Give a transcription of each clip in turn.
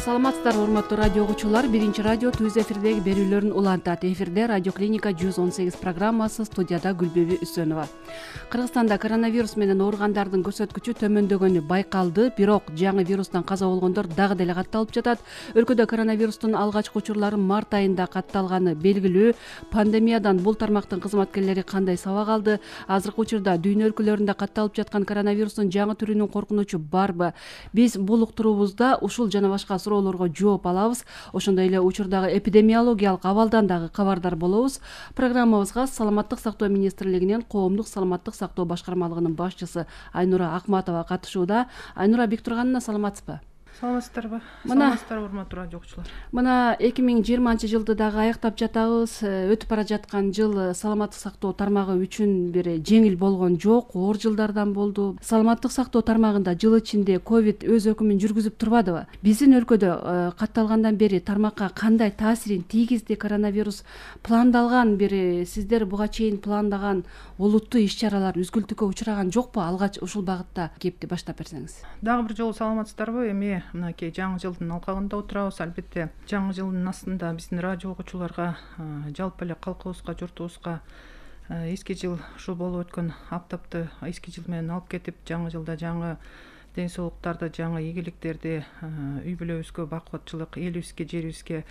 Саламатсыздарбы урматтуу радио угуучулар. Биринчи радио Түз эфирдеги берүүлөрүн улантат. Эфирде Радио Клиника 118 программасы, студияда Гүлбүбү Үсөнова. Кыргызстанда коронавирус менен ооругандардын көрсөткүчү төмөндөгөнү байкалды, бирок жаңы вирустан каза болгондор дагы деле катталып жатат. Өлкөдө коронавирустун алгачкы учурлары март айында катталганы белгилүү. Пандемиядан бул тармактын кызматкерлери кандай сабак алды? Азыркы учурда дүйнө өлкөлөрүндө катталып жаткан коронавирустун жаңы түрүнүн коркунучу барбы? Биз бул уктуруубузда ушул жана башка суроолорго жооп алабыз. Ошондой эле учурдагы эпидемиологиялык абалдан дагы кабардар болобуз. Программабызга Саламаттык сактоо министрлигинен Коомдук саламаттык сактоо башкармалыгынын башчысы Айнура Акматова катышууда. Айнура Бектургановна, саламатсызбы? Саламатсыздарбы? Саламатсыздарбы урматтуу радио угуучулар. Мына 2020-жылды дагы аяктап жатабыз. Өтүп бара жаткан жыл саламаттык сактоо тармагы үчүн бир жеңил болгон жок, оор жылдардан болду. Саламаттык сактоо тармагында жыл ичинде ковид өз өкүмүн жүргүзүп турбадыбы? Биздин өлкөдө катталгандан бери тармакка кандай таасирин тийгизди коронавирус? Пландалган бир сиздер буга чейин пландаган олуттуу иш-чаралар үзгүлтүккө учураган жокпу? Алгач ушул багытта кепти баштап берсеңиз. Дагы бир жолу саламатсыздарбы? Эми мынакей жаңы жылдын алкагында отурабыз. Албетте жаңы жылдын астында биздин радио угуучуларга, жалпы эле калкыбызга, журтубузга эски жыл ушул болуп өткөн аптапты эски жыл менен алып кетип, жаңы жылда жаңы ден соолуктарды, жаңы ийгиликтерди үй бүлөбүзгө бакубатчылык, элибизге, жерибизге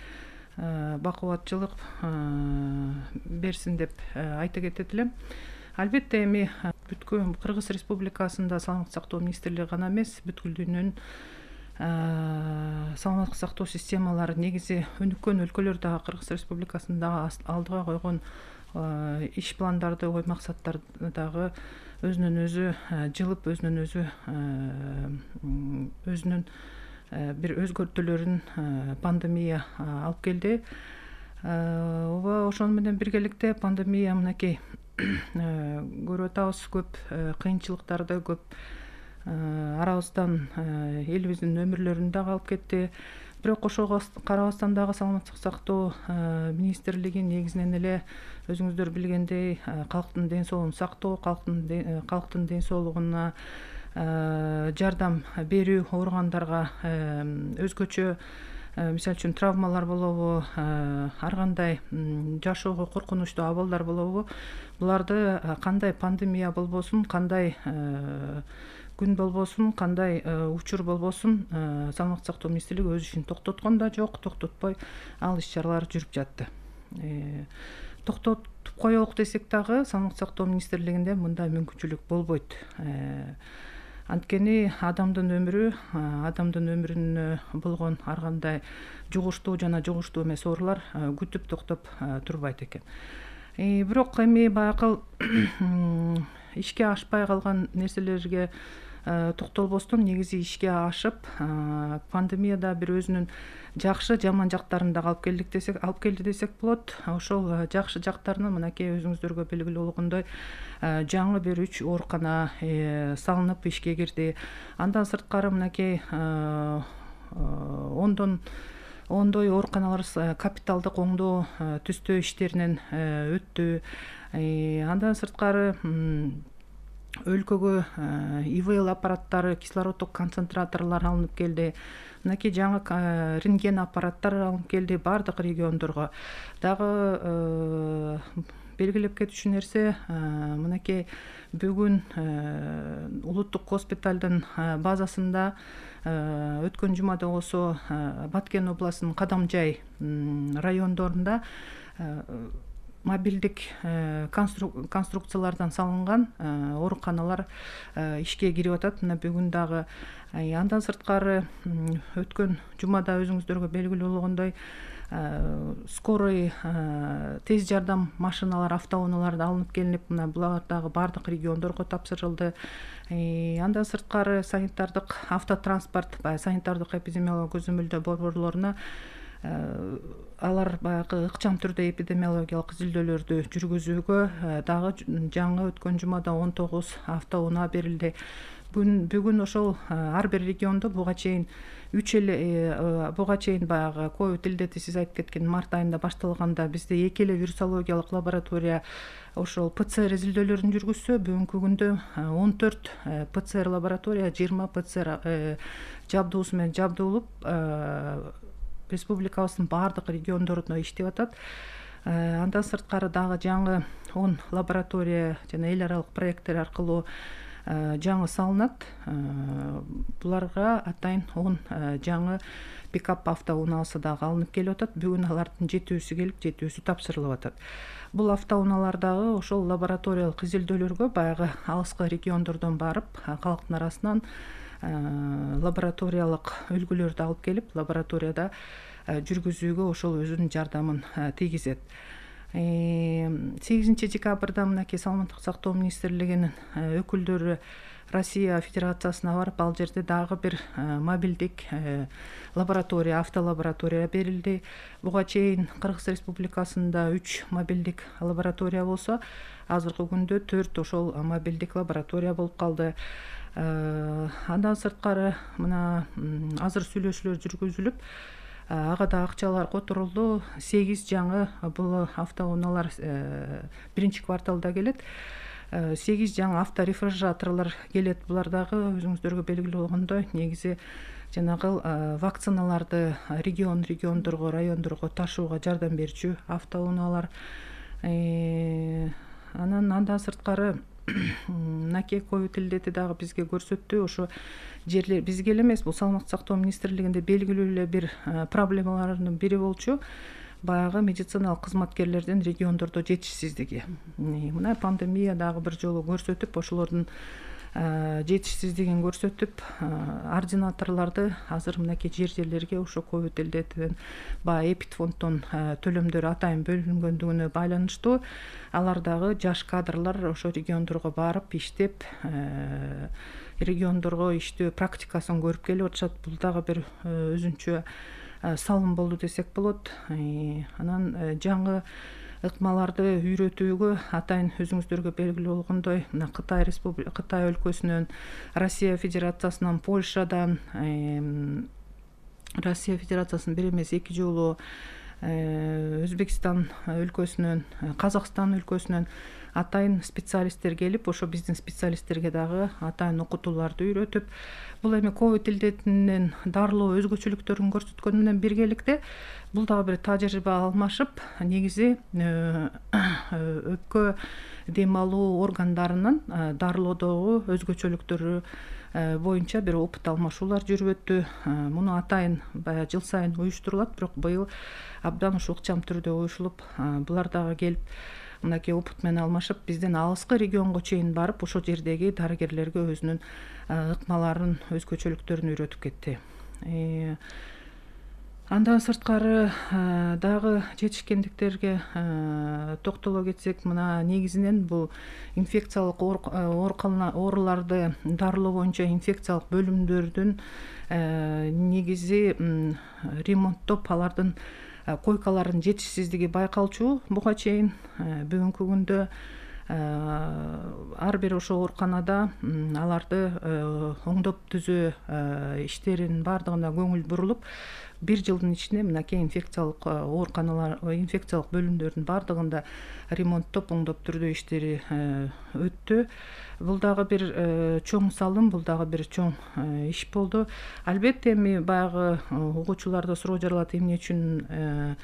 бакубатчылык берсин деп айта кетет элем. Албетте эми бүткүл Кыргыз Республикасында саламаттык сактоо министрлиги гана эмес, бүткүл дүйнөнүн саламаттык сактоо системалары негизи өнүккөн өлкөлөр дагы Кыргыз Республикасында алдыга койгон иш пландарды, ой максаттарды дагы өзүнөн өзү жылып, өзүнүн бир өзгөртүүлөрүн пандемия алып келди. Ооба, ошону менен биргеликте пандемия мынакей көрүп атабыз, көп кыйынчылыктарды, көп арабыздан элибиздин өмүрлөрүн дагы алып кетти. Бирок ошого карабастан дагы саламаттык сактоо министрлиги негизинен эле өзүңүздөр билгендей калктын ден соолугун сактоо, калктын ден соолугуна жардам берүү, ооругандарга өзгөчө мисалы үчүн травмалар болобу, ар кандай жашоого коркунучтуу абалдар болобу, буларды кандай пандемия болбосун, кандай күн болбосун, кандай учур болбосун, саламаттык сактоо министрлиги өз ишин токтоткон да жок, токтотпой ал иш-чаралар жүрүп жатты. Токтотуп коелук десек дагы саламаттык сактоо министрлигинде мындай мүмкүнчүлүк болбойт. Анткени адамдын өмүрүнө болгон ар кандай жугуштуу жана жугуштуу эмес оорулар күтүп токтоп турбайт экен. Бирок эми баягы ишке ашпай калган нерселерге токтолбостон негизи ишке ашып, пандемияда бир өзүнүн жакшы, жаман жактарын дагы алып келди десек болот. Ошол жакшы жактарынан мынакей өзүңүздөргө белгилүү болгондой жаңы бир 3 оорукана салынып ишке кирди. Андан сырткары мынакей ондой ооруканалар капиталдык оңдоо, түзтөө иштеринен өттү. Андан сырткары өлкөгө ИВЛ аппараттары, кислороддук концентраторлор алынып келди. Мынакей жаңы рентген аппараттары алынып келди бардык региондорго. Дагы белгилеп кетүүчү нерсе, мынакей бүгүн улуттук госпиталдын базасында өткөн жумада болсо Баткен областынын Кадамжай райондорунда мобилдик конструкциялардан салынган ооруканалар ишке кирип атат. Мына бүгүн дагы. Андан сырткары өткөн жумада өзүңүздөргө белгилүү болгондой скорый тез жардам машиналары, автоунаалар алынып келинип, мына булар дагы бардык региондорго тапшырылды. Андан сырткары санитардык автотранспорт, санитардык эпидемиологиялык көзөмөлдөө борборлоруна алар баягы ыкчам түрдө эпидемиологиялык изилдөөлөрдү жүргүзүүгө дагы жаңы өткөн жумада 19 автоунаа берилди. бүгүн ошол ар бир региондо буга чейин баягы ковид илдети сиз айтып кеткен март айында башталганда бизде 2 эле вирусологиялык лаборатория ошол ПЦР изилдөөлөрүн жүргүзсө, бүгүнкү күндө 14 ПЦР лаборатория 20 ПЦР жабдуусу менен жабдуулуп республикабыздын баардык региондорунда иштеп атат. Андан сырткары дагы жаңы 10 лаборатория жана эл аралык проекттер аркылуу жаңы салынат. Буларга атайын 10 жаңы пикап автоунаасы дагы алынып келип атат. Бүгүн алардын 7-сү келип, 7-сү тапшырылып атат. Бул автоунаалар дагы ошол лабораториялык изилдөөлөргө баягы алыскы региондордон барып, калктын арасынан лабораториялык үлгүлөрдү алып келип, лабораторияда жүргүзүүгө ошол өзүнүн жардамын тийгизет. 8 декабрда мынакей Саламаттык сактоо министрлигинин өкүлдөрү Россия Федерациясына барып, ал жерде дагы бир мобилдик лаборатория, автолаборатория берилди. Буга чейин Кыргыз Республикасында 3 мобилдик лаборатория болсо, азыркы күндө 4 ошол мобилдик лаборатория болуп калды. Андан сырткары мына азыр сүйлөшүүлөр жүргүзүлүп, ага да акчалар которулду. 8 жаңы бул автоунаалар биринчи кварталда келет. 8 жаңы авторефрижераторлор келет. Булар дагы өзүңүздөргө белгилүү болгондой, негизи жанагы вакциналарды региондорго, райондорго ташууга жардам берүүчү автоунаалар. Андан сырткары мынакей ковид илдети дагы бизге көрсөттү. Ошо жерлер бизге эле эмес, бул Саламаттык сактоо министрлигинде белгилүү эле бир проблемалардын бири болчу. Баягы медициналык кызматкерлердин региондордо жетишсиздиги. Мына пандемия дагы бир жолу көрсөтүп, ошолордун жетишсиздигин көрсөтүп, ординаторлорду азыр мынакей жерлерге ошо ковид илдетинен баягы эпидфонддон төлөмдөр атайын бөлүнгөндүгүнө байланыштуу алар дагы жаш кадрлар ошо региондорго барып иштеп, региондорго иштөө практикасын көрүп келип атышат. Бул дагы бир өзүнчө салым болду десек болот. Анан жаңы ыкмаларды үйрөтүүгө атайын өзүңүздөргө белгилүү болгондой, мына Кытай өлкөсүнөн, Россия Федерациясынан, Польшадан, Россия Федерациясынын бир эмес 2 жолу, Өзбекстан өлкөсүнөн, Казакстан өлкөсүнөн атайын специалисттер келип, ошо биздин специалисттерге дагы атайын окутууларды үйрөтүп, бул эми ковид илдетинен дарылоо өзгөчөлүктөрүн көрсөткөнү менен биргеликте бул дагы бир тажрыйба алмашып, негизи өпкө дем алуу органдарынын дарылоодогу өзгөчөлүктөрү боюнча бир опыт алмашуулар жүрүп өттү. Муну атайын баягы жыл сайын уюштурулат, бирок быйыл абдан ушу ыкчам түрдө уюшулуп, булар дагы келип мынакей опыт менен алмашып, бизден алыскы регионго чейин барып, ошол жердеги дарыгерлерге өзүнүн ыкмаларын, өзгөчөлүктөрүн үйрөтүп кетти. Андан сырткары дагы жетишкендиктерге токтоло кетсек, мына негизинен бул инфекциялык ооруларды дарылоо боюнча инфекциялык бөлүмдөрдүн негизи ремонттоп, алардын койкалардын жетишсиздиги байкалчу. Буга чейин бүгүнкү күндө ар бир ошо ооруканада аларды оңдоп түзөө иштеринин баардыгына көңүл бурулуп, 1 жылдын ичинде мынакей инфекциялык ооруканалар, инфекциялык бөлүмдөрдүн баардыгында ремонттоп, оңдоп түрдөө иштери өттү. Бул дагы бир чоң салым, бул дагы бир чоң иш болду. Албетте эми баягы угуучуларда суроо жаралат, эмне үчүн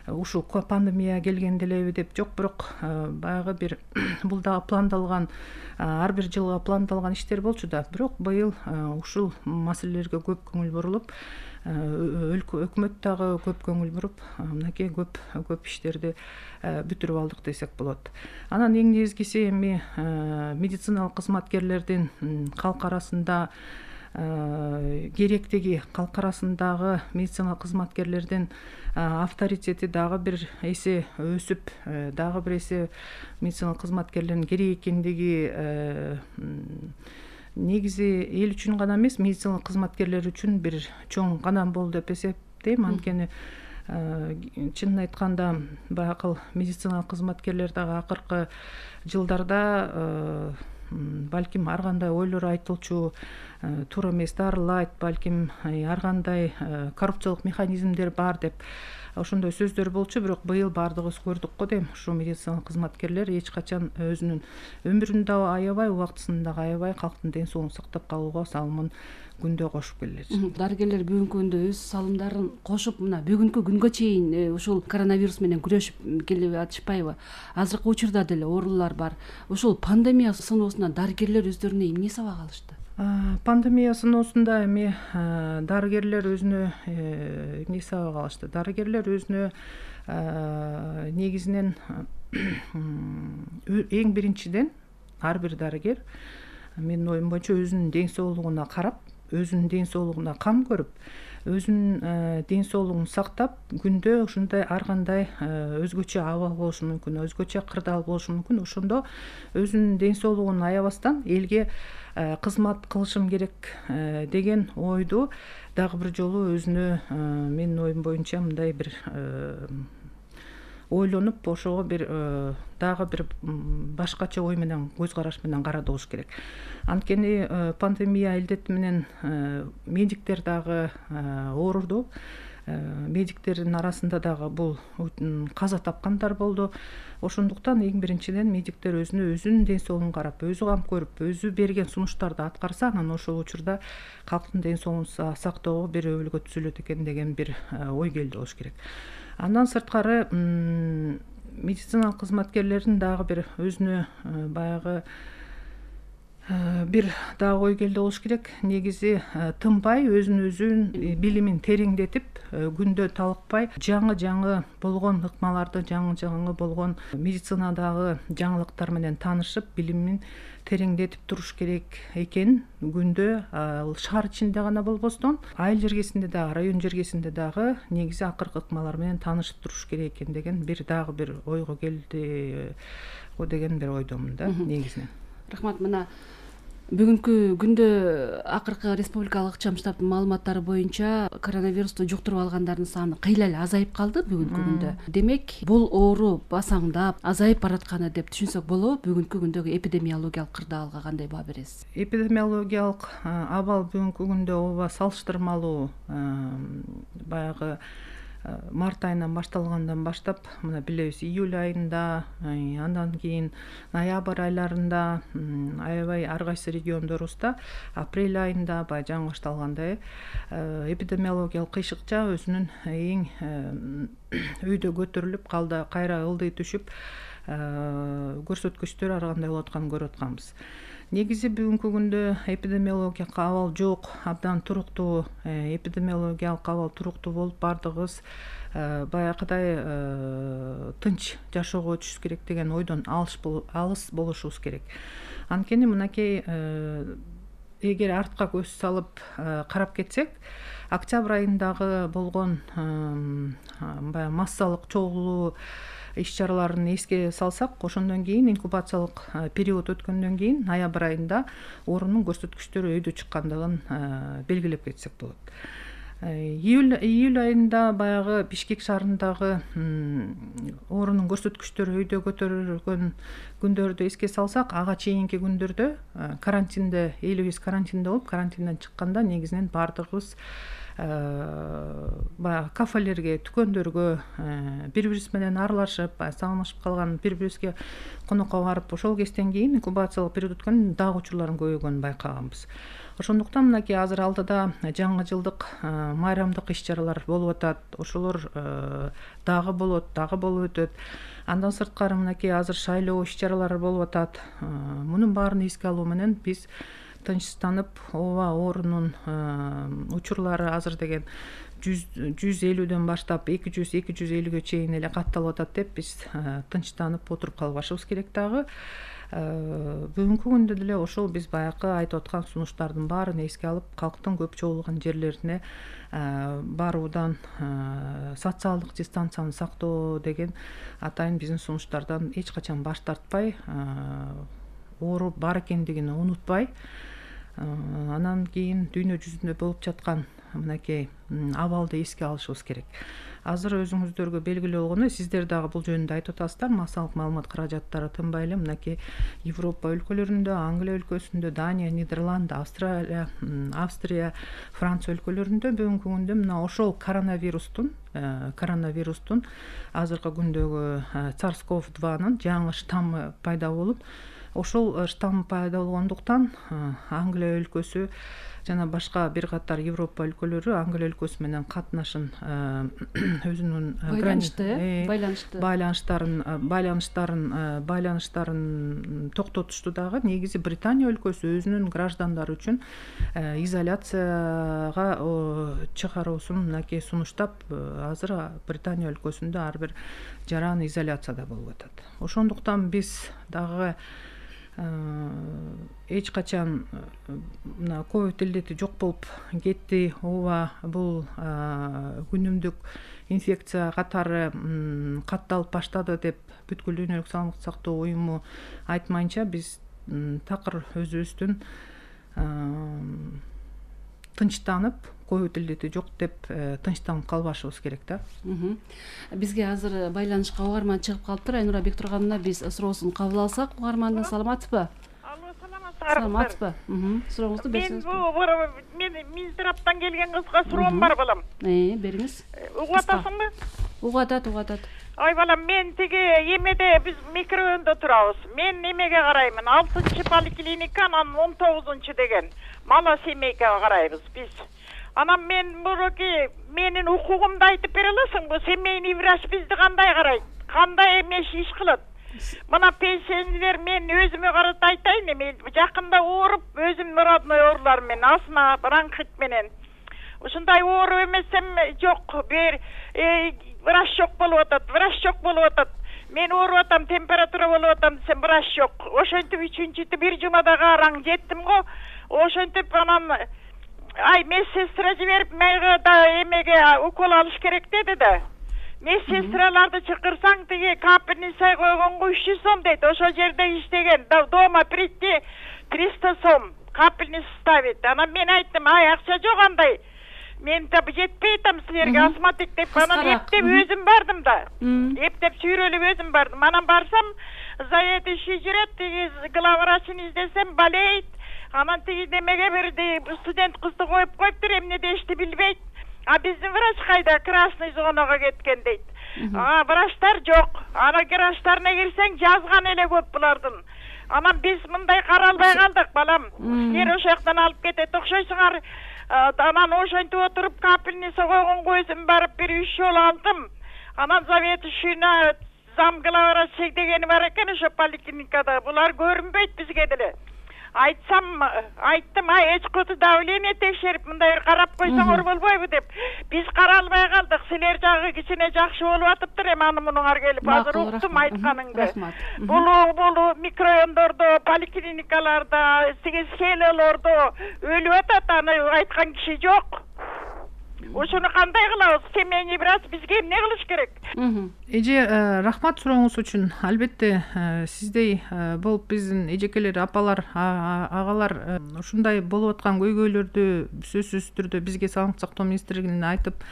ушул пандемия келгенде элеби деп. Жок, бирок баягы бир бул дагы пландалган, ар бир жылга пландалган иштер болчу да. Бирок быйыл ушул маселелерге көп көңүл бурулуп, өкмөт дагы көп көңүл буруп, мынакей көп иштерди бүтүрүп алдык десек болот. Анан эң негизгиси эми медициналык кызматкерлердин калк арасында керектиги, калк арасындагы медициналык кызматкерлердин авторитети дагы бир эсе өсүп, дагы бир эсе медициналык кызматкерлердин керек экендиги негизи эл үчүн гана эмес, медициналык кызматкерлер үчүн бир чоң кадам болду деп эсептейм. Анткени чынын айтканда баягы медициналык кызматкерлер дагы акыркы жылдарда балким ар кандай ойлор айтылчу, туура эмес дарылайт, балким ар кандай коррупциялык механизмдер бар деп ошондой сөздөр болчу. Бирок быйыл баардыгыбыз көрдүк го дейм, ушу медицина кызматкерлер эч качан өзүнүн өмүрүн да аябай, убактысын да аябай калктын ден соолугун сактап калууга салымын күндө кошуп келет. Дарыгерлер бүгүнкү күндө өз салымдарын кошуп, мына бүгүнкү күнгө чейин ушул коронавирус менен күрөшүп келип атышпайбы? Азыркы учурда деле оорулар бар. Ушул пандемия сыноосунан дарыгерлер өздөрүнө эмне сабак алышты? Пандемия сыноосунда эми дарыгерлер өзүнө эмне сабак алышты? Дарыгерлер өзүнө негизинен эң биринчиден ар бир дарыгер менин оюм боюнча өзүнүн ден соолугуна карап, өзүнүн ден соолугуна кам көрүп, өзүнүн ден соолугун сактап, күндө ушундай ар кандай өзгөчө абал болушу мүмкүн, өзгөчө кырдаал болушу мүмкүн. Ошондо өзүнүн ден соолугун аябастан элге кызмат кылышым керек деген ойду дагы бир жолу өзүнө менин оюм боюнча мындай бир ойлонуп, ошого бир дагы бир башкача ой менен, көз караш менен карады болуш керек. Анткени пандемия илдети менен медиктер дагы ооруду. Медиктердин арасында дагы бул каза тапкандар болду. Ошондуктан эң биринчиден медиктер өзүнүн ден соолугун карап, өзү кам көрүп, өзү берген сунуштарды аткарса, анан ошол учурда калктын ден соолугун сактоого бир өбөлгө түзүлөт экен деген бир ой келди болуш керек. Андан сырткары медициналык кызматкерлердин дагы бир өзүнө баягы бир дагы ой келди болуш керек. Негизи тынбай өзүнүн билимин тереңдетип, күндө талыкпай жаңы болгон ыкмаларды, жаңы болгон медицинадагы жаңылыктар менен таанышып, билимин тереңдетип туруш керек экен. Күндө шаар ичинде гана болбостон, айыл жергесинде дагы, район жергесинде дагы негизи акыркы ыкмалар менен таанышып туруш керек экен деген дагы бир ойго келди го деген бир ойдомун да негизинен. Рахмат. Мына бүгүнкү күндө акыркы республикалык ыкчам штабтын маалыматтары боюнча коронавирусту жуктуруп алгандардын саны кыйла эле азайып калды бүгүнкү күндө. Демек, бул оору басаңдап, азайып баратканы деп түшүнсөк болобу? Бүгүнкү күндөгү эпидемиологиялык кырдаалга кандай баа бересиз? Эпидемиологиялык абал бүгүнкү күндө ооба салыштырмалуу баягы март айынан башталгандан баштап, мына билебиз, июль айында, андан кийин ноябрь айларында аябай ар кайсы региондорубузда, апрель айында баягы жаңы башталгандай эпидемиологиялык кыйшыкча өзүнүн эң өйдө көтөрүлүп, кайра ылдый түшүп, көрсөткүчтөр ар кандай болуп атканын көрүп атканбыз. Негизи бүгүнкү күндө эпидемиологиялык абал жок, абдан туруктуу эпидемиологиялык абал туруктуу болуп, баардыгыбыз баягыдай тынч жашоого өтүшүбүз керек деген ойдон алыс болушубуз керек. Анткени мынакей эгер артка көз салып карап кетсек, октябрь айындагы болгон баягы массалык чогулуу иш-чараларын эске салсак, ошондон кийин инкубациялык период өткөндөн кийин ноябрь айында оорунун көрсөткүчтөрү өйдө чыккандыгын белгилеп кетсек болот. Июль айында баягы Бишкек шаарындагы оорунун көрсөткүчтөрү өйдө көтөрүлгөн күндөрдү эске салсак, ага чейинки күндөрдө карантинде, элибиз карантинде болуп, карантинден чыкканда негизинен баардыгыбыз баягы кафелерге, дүкөндөргө бири-бирибиз менен аралашып, сагынышып калган, бири-бирибизге конокко барып, ошол кезден кийин инкубациялык период өткөн дагы учурлардын көбөйгөнүн байкаганбыз. Ошондуктан мынакей азыр алдыда жаңы жылдык майрамдык иш-чаралар болуп атат. Ошолор дагы болот, дагы болуп өтөт. Андан сырткары мынакей азыр шайлоо иш-чаралары болуп атат. Мунун баарын эске алуу менен биз тынчстанып, ооба оорунун учурлары азыр деген 150дөн баштап 200-250ге чейин эле катталып атат деп биз тынчтанып отуруп калбашыбыз керек дагы. Бүгүнкү күндө деле ошол биз баягы айтып аткан сунуштардын баарын эске алып, калктын көп чогулган жерлерине баруудан, социалдык дистанцияны сактоо деген атайын биздин сунуштардан эч качан баш тартпай, оору бар экендигин унутпай, анан кийин дүйнө жүзүндө болуп жаткан мынакей абалды эске алышыбыз керек. азыр өзүңүздөргө белгилүү болгондой, сиздер дагы бул жөнүндө айтып атасыздар, массалык маалымат каражаттары тынбай эле мынакей Европа өлкөлөрүндө, Англия өлкөсүндө, Дания, Нидерланд, Австрия, Франция өлкөлөрүндө бүгүнкү күндө мына ошол коронавирустун азыркы күндөгү SARS-CoV-2 жаңы штаммы пайда болуп, ошол штамм пайда болгондуктан Англия өлкөсү жана башка бир катар Европа өлкөлөрү Англия өлкөсү менен катнашын өзүнүн байланыштарын токтотушту дагы. Негизи Британия өлкөсү өзүнүн граждандары үчүн изоляцияга чыгаруусун мынакей сунуштап, азыр Британия өлкөсүндө ар бир жаран изоляцияда болуп атат. Ошондуктан биз дагы эч качан мына ковид илдети жок болуп кетти, ооба бул күнүмдүк инфекция катары катталып баштады деп бүткүл дүйнөлүк саламаттык сактоо уюму айтмайынча, биз такыр өзүбүздүн тынчтанып, ковид илдети жок деп тынчтанып калбашыбыз керек да. Бизге азыр байланышка угарман чыгып калыптыр. Айнура Бектургановна, биз суроосун кабыл алсак, угармандын саламатсызбы? Алло, саламатсызбы? Сурооңузду берсеңиз. Мен Минздравдан келген кызга суроом бар, балам. Бериңиз. Угуп атасыңбы? Угуп атат. Ой, балам, мен тиги эмеде биз микрорайондо турабыз. Мен эмеге караймын, 6-чы поликлиника, анан 19-чы деген мала семейкага карайбыз биз. Анан мен буруки менин укугумду айтып бере аласыңбы? Семейный врач бизди кандай карайт? Кандай эмеш иш кылат? Мына пенсионерлер, мен өзүмө карата айтайын, мен жакында ооруп, өзүм родной оорулар менен, астма, бронхит менен. Ушундай оору эмесем жок, врач жок болуп атат. Мен ооруп атам, температура болуп атам десем, врач жок. Ошентип 3-чү бир жумада караң жеттим го. Ошентип анан медсестра жиберип, мага да эмеге укол алыш керек деди да. Медсестраларды чакырсаң, тиги капельница койгонго 300 сом дейт. Ошол жерде иштеген, дома прийти 300 сом капельница ставить. Анан мен айттым, акча жок андай. Мен да жетпей атам силерге, астматик деп. Анан эптеп өзүм бардым да. Эптеп сүйрөлүп өзүм бардым. Анан барсам, заведующий жүрөт, тиги главврачын издесем, болеет. Анан тиги демеге бир студент кызды коюп коюптур, эмне дешти билбейт. А биздин врач кайда? Красный зонага кеткен дейт. Врачтар жок. Ана врачтарына кирсең, жазган эле көп булардын. Анан биз мындай каралбай калдык, балам. Силер ошол жактан алып кетет окшойсуңар. Анан ошентип отуруп капельница койгонго өзүм барып бир 3 жолу алдым. Анан заведующийна зам главврач дегени бар экен ошо поликлиникада. Булар көрүнбөйт бизге деле. Айттым, эч кото давление текшерип, мындай бир карап койсоңор болбойбу деп. Биз каралбай калдык. Силер жагы кичине жакшы болуп атыптыр, эми аны мунуңар келип азыр уктум айтканыңды. Бул микрорайондордо, поликлиникаларда, селолордо өлүп атат, аны айткан киши жок. Ошону кандай кылабыз? Семейный врач бизге эмне кылыш керек? Эже, рахмат сурооңуз үчүн. Албетте, сиздей болуп биздин эжекелер, апалар, агалар ушундай болуп аткан көйгөйлөрдү сөзсүз түрдө бизге саламаттык сактоо министрлигине айтып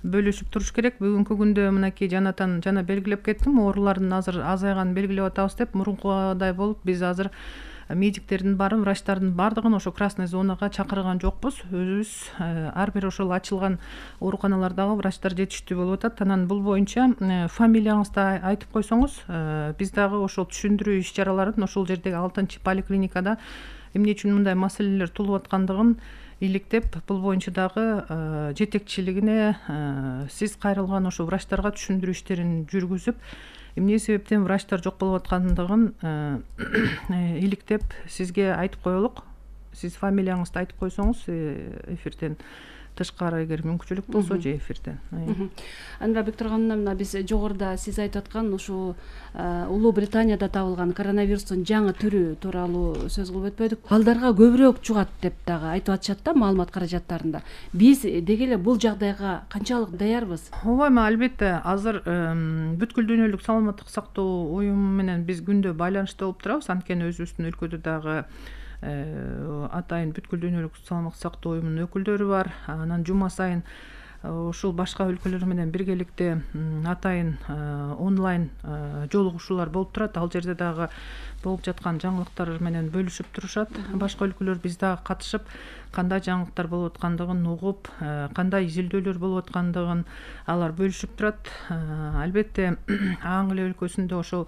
бөлүшүп туруш керек. Бүгүнкү күндө мынакей жана белгилеп кеттим, оорулардын азыр азайганын белгилеп атабыз деп, мурункудай болуп биз азыр медиктердин баарын, врачтардын бардыгын ошо красный зонага чакырган жокпуз. Өзүбүз ар бир ошол ачылган ооруканалардагы врачтар жетиштүү болуп атат. Анан бул боюнча фамилияңызды айтып койсоңуз, биз дагы ошол түшүндүрүү иш чараларын ошол жердеги 6-чы поликлиникада эмне үчүн мындай маселелер туулуп аткандыгын иликтеп, бул боюнча дагы жетекчилигине сиз кайрылган ошо врачтарга түшүндүрүү иштерин жүргүзүп, эмне себептен врачтар жок болуп аткандыгын иликтеп сизге айтып коелук. Сиз фамилияңызды айтып койсоңуз, эфирден тышкары эгер мүмкүнчүлүк болсо же эфирден. Айнура Бектургановна, мына биз жогоруда сиз айтып аткан ушул Улуу Британияда табылган коронавирустун жаңы түрү тууралуу сөз кылып өтпөдүк. Балдарга көбүрөөк жугат деп дагы айтып атышат да маалымат каражаттарында. Биз деги эле бул жагдайга канчалык даярбыз? Ооба, албетте, азыр бүткүл дүйнөлүк саламаттык сактоо уюму менен биз күндө байланышта болуп турабыз. Анткени өзүбүздүн өлкөдө дагы атайын бүткүл дүйнөлүк саламаттык сактоо уюмунун өкүлдөрү бар. Анан жума сайын ушул башка өлкөлөр менен биргеликте атайын онлайн жолугушуулар болуп турат. Ал жерде дагы болуп жаткан жаңылыктар менен бөлүшүп турушат. Башка өлкөлөр биз дагы катышып, кандай жаңылыктар болуп аткандыгын угуп, кандай изилдөөлөр болуп аткандыгын алар бөлүшүп турат. Албетте Англия өлкөсүндө ошол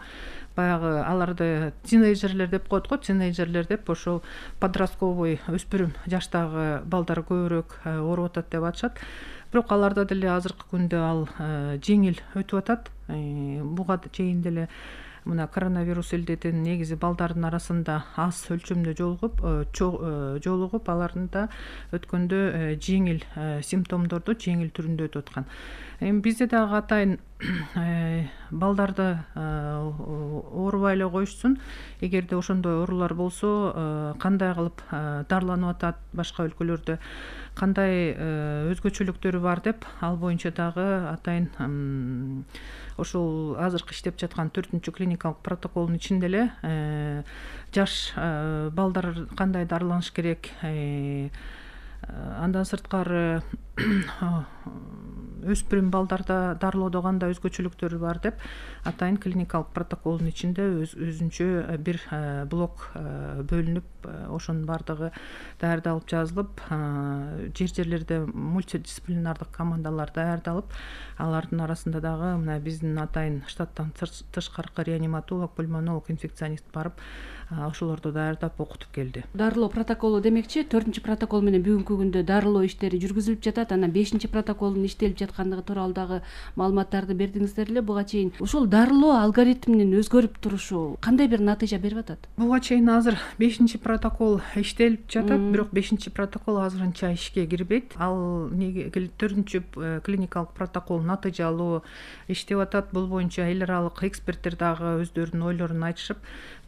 баягы аларды тинейджерлер деп коет го, тинейджерлер деп ошол подростковый өспүрүм жаштагы балдар көбүрөөк ооруп атат деп атышат. Бирок аларда деле азыркы күндө ал жеңил өтүп атат. Буга чейин деле мына коронавирус илдетин негизи балдардын арасында аз өлчөмдө жолугуп, алардын да өткөндө жеңил симптомдорду жеңил түрүндө өтүп аткан. Бизде дагы атайын балдарды оорубай эле коюшсун. Эгерде ошондой оорулар болсо, кандай кылып дарыланып атат, башка өлкөлөрдө кандай өзгөчөлүктөрү бар деп, ал боюнча дагы атайын ошол азыркы иштеп жаткан 4-чү клиникалык протоколдун ичинде эле жаш балдар кандай дарыланыш керек, андан сырткары өспүрүм балдарда дарылоодо кандай өзгөчөлүктөр бар деп атайын клиникалык протоколдун ичинде өзүнчө бир блок бөлүнүп, ошонун баардыгы даярдалып жазылып, жерлерде мультидисциплинардык командалар даярдалып, алардын арасында дагы мына биздин атайын штаттан тышкаркы реаниматолог, пульмонолог, инфекционист барып, ошолорду даярдап окутуп келди. Дарылоо протоколу демекчи 4-чү протокол менен бүгүнкү күндө дарылоо иштери жүргүзүлүп жатат. Анан 5-чи протоколдун иштелип жаткандыгы тууралуу дагы маалыматтарды бердиңиздер эле. Буга чейин ушул дарылоо алгоритминин өзгөрүп турушу кандай бир натыйжа берип атат? Буга чейин азыр 5-чи протокол иштелип жатат, бирок 5-чи протокол азырынча ишке кирбейт. Ал 4-чү клиникалык протокол натыйжалуу иштеп атат. Бул боюнча эл аралык эксперттер дагы өздөрүнүн ойлорун айтышып,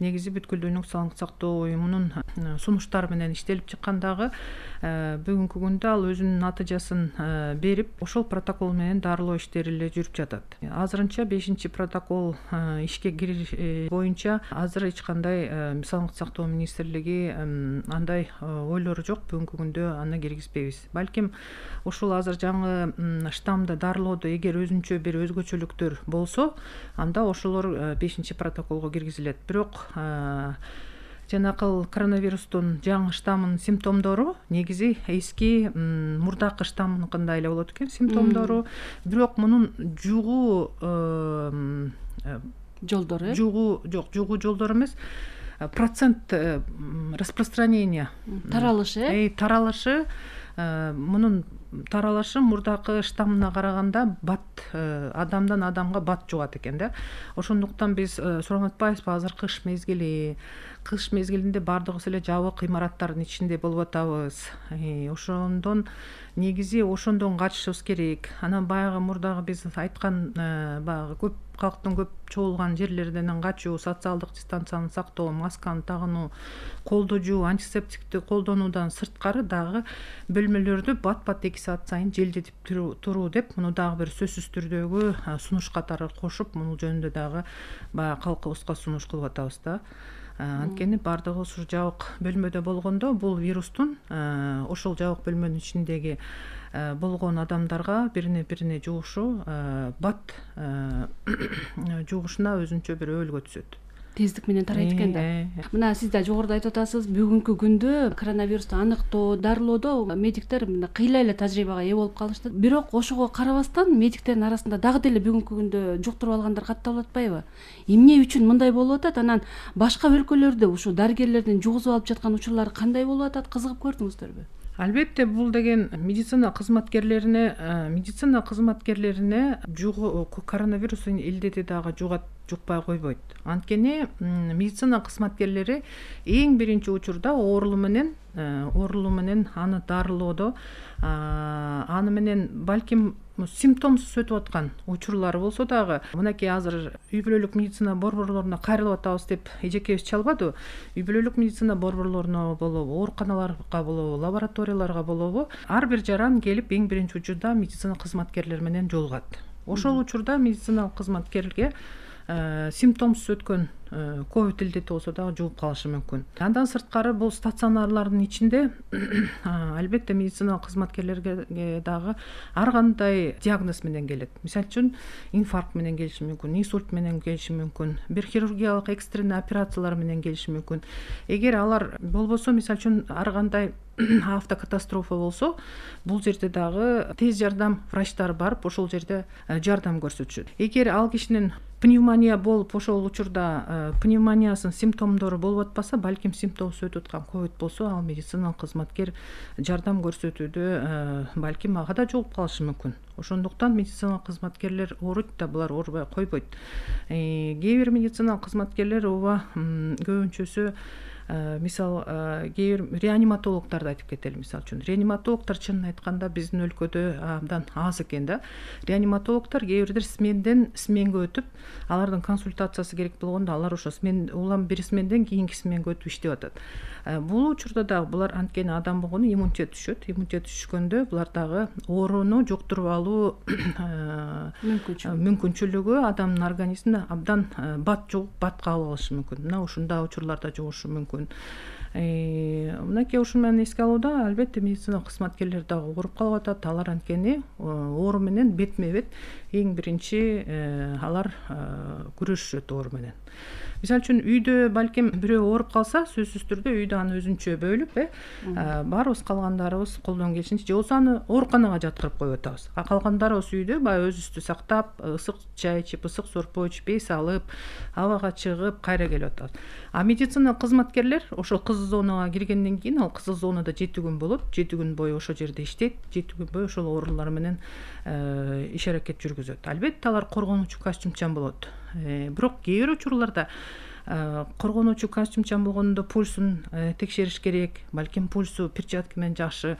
негизи бүткүл дүйнөлүк саламаттык сактоо уюмунун сунуштары менен иштелип чыккандагы бүгүнкү күндө ал өзүнүн натыйжасын берип, ошол протокол менен дарылоо иштери эле жүрүп жатат. Азырынча 5-чи протокол ишке кириш боюнча азыр эч кандай саламаттык сактоо министрлиги андай ойлору жок. Бүгүнкү күндө аны киргизбейбиз. Балким ушул азыр жаңы штаммды дарылоодо эгер өзүнчө бир өзгөчөлүктөр болсо, анда ошолор 5-чи протоколго киргизилет. Бирок жанакыл коронавирустун жаңы штаммынын симптомдору негизи эски мурдакы штаммыныкындай эле болот экен симптомдору. Бирок мунун жугуу жолдору жугуу жолдору эмес, процент распространения, таралышы мунун таралышы мурдакы штаммына караганда адамдан адамга бат жугат экен да. Ошондуктан биз сурап атпайбызбы, азыр кыш мезгили, кыш мезгилинде баардыгыбыз эле жабык имараттардын ичинде болуп атабыз. Ошондон негизи ошондон качышыбыз керек. Анан баягы мурдагы биз айткан баягы көп калктын көп чогулган жерлерден качуу, социалдык дистанцияны сактоо, масканы тагынуу, колду жуу, антисептикти колдонуудан сырткары дагы бөлмөлөрдү бат-бат 2 саат сайын желдетип туруу деп, муну дагы бир сөзсүз түрдөгү сунуш катары кошуп, муну жөнүндө дагы баягы калкыбызга сунуш кылып атабыз да. Анткени баардыгы ушу жабык бөлмөдө болгондо бул вирустун ошол жабык бөлмөнүн ичиндеги болгон адамдарга бирине жугушу, бат жугушуна өзүнчө бир өөлгө түзөт. Тездик менен тарайт экен да. Мына сиз да жогоруда айтып атасыз, бүгүнкү күндө коронавирусту аныктоо, дарылоодо медиктер кыйла эле тажрыйбага ээ болуп калышты. Бирок ошого карабастан медиктердин арасында дагы деле бүгүнкү күндө жуктуруп алгандар катталып атпайбы? Эмне үчүн мындай болуп атат? Анан башка өлкөлөрдө ушу дарыгерлердин жугузуп алып жаткан учурлары кандай болуп атат? Кызыгып көрдүңүздөрбү? Албетте, бул деген медицина кызматкерлерине коронавирус илдети дагы жукпай койбойт. Анткени медицина кызматкерлери эң биринчи учурда оорулуу менен аны дарылоодо, аны менен балким симптомсуз өтүп аткан учурлары болсо дагы, мынакей азыр үй бүлөлүк медицина борборлоруна кайрылып атабыз деп эжекебиз чалбадыбы? Үй бүлөлүк медицина борборлоруна болобу, ооруканаларга болобу, лабораторияларга болобу, ар бир жаран келип эң биринчи учурда медицина кызматкерлери менен жолугат. Ошол учурда медициналык кызматкерге симптомсуз өткөн ковид илдети болсо дагы жугуп калышы мүмкүн. Андан сырткары бул стационарлардын ичинде албетте медициналык кызматкерлерге дагы ар кандай диагноз менен келет. Мисалы үчүн инфаркт менен келиши мүмкүн, инсульт менен келиши мүмкүн, бир хирургиялык экстренный операциялар менен келиши мүмкүн. Эгер алар болбосо, мисалы үчүн ар кандай автокатастрофа болсо, бул жерде дагы тез жардам врачтары барып ошол жерде жардам көрсөтүшөт. Эгер ал кишинин пневмония болуп ошол учурда пневмониясынын симптомдору болуп атпаса, балким симптомсуз өтүп аткан ковид болсо, ал медициналык кызматкер жардам көрсөтүүдө балким ага да жугуп калышы мүмкүн. Ошондуктан медициналык кызматкерлер ооруйт да, булар оорубай койбойт. Кээ бир медициналык кызматкерлер ооба көбүнчөсү мисал кээ бир реаниматологдорду айтып кетели. Мисалы үчүн реаниматологдор чынын айтканда биздин өлкөдө абдан аз экен да. Реаниматологдор кээ бирдер сменден сменге өтүп, алардын консультациясы керек болгондо алар ошо улам бир сменден кийинки сменге өтүп иштеп атат. Бул учурда дагы булар анткени адам болгону иммунитет түшөт. Иммунитет түшкөндө булар дагы ооруну жуктуруп алуу мүмкүнчүлүгү адамдын организмине абдан бат жугуп бат кабыл алышы мүмкүн. Мына ушундай учурларда жугушу мүмкүн. Мынакей ушу менен эске алууда албетте медициналык кызматкерлер дагы ооруп калып атат. Алар анткени оору менен бетме бет эң биринчи алар күрөшүшөт оору менен. Мисалы үчүн үйдө балким бирөө ооруп калса, сөзсүз түрдө үйдө аны өзүнчө бөлүп, баарыбыз калгандарыбыз колдон келишинче же болсо аны ооруканага жаткырып коюп атабыз. Калгандарыбыз үйдө баягы өзүбүздү сактап, ысык чай ичип, ысык сорпо ичип, эс алып, абага чыгып, кайра келип атабыз. Амедициналык кызматкерлер ошол кызыл зонага киргенден кийин, ал кызыл зонада 7 күн болот, 7 күн бою ошол жерде иштейт, 7 күн бою ошол оорулар менен иш аракет жүргүзөт. Албетте алар коргонуучу костюмчан болот. Бирок кээ бир учурларда коргонуучу костюмчан болгондо пульсун текшериш керек. Балким пульсу перчатка менен жакшы